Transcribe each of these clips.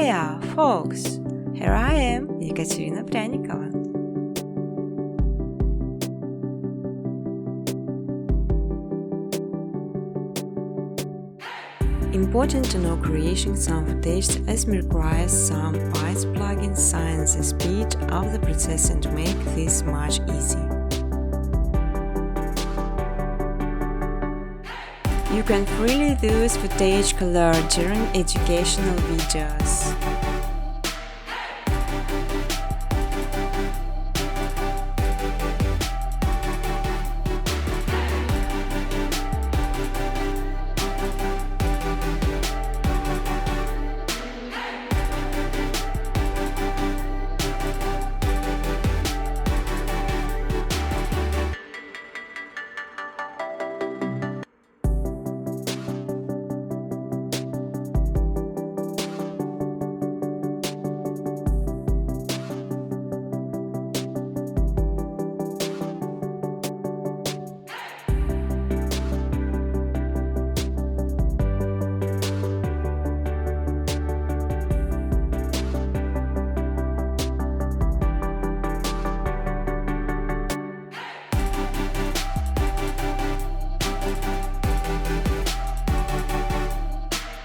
Hiya, folks! Here I am, Екатерина Пряникова. Important to know creating some footage as requires some Python plugins science the speed of the processing to make this much easy. You can freely use footage color during educational videos.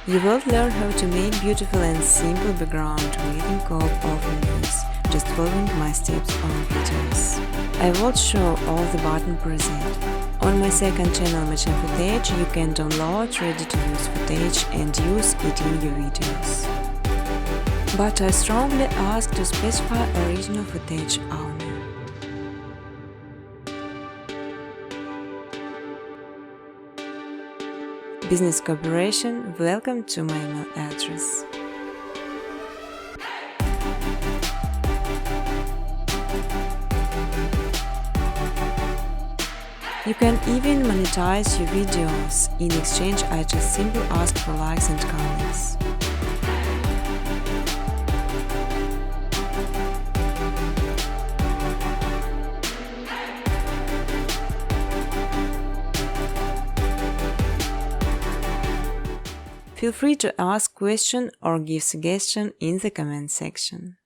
You will learn how to make beautiful and simple background with co-op overlays, just following my steps on videos. I will show all the buttons present. On my second channel Machine Footage you can download ready-to-use footage and use it in your videos. But I strongly ask to specify original footage only. Business cooperation, welcome to my email address. You can even monetize your videos. In exchange, I just simply ask for likes and comments. Feel free to ask questions or give suggestions in the comment section.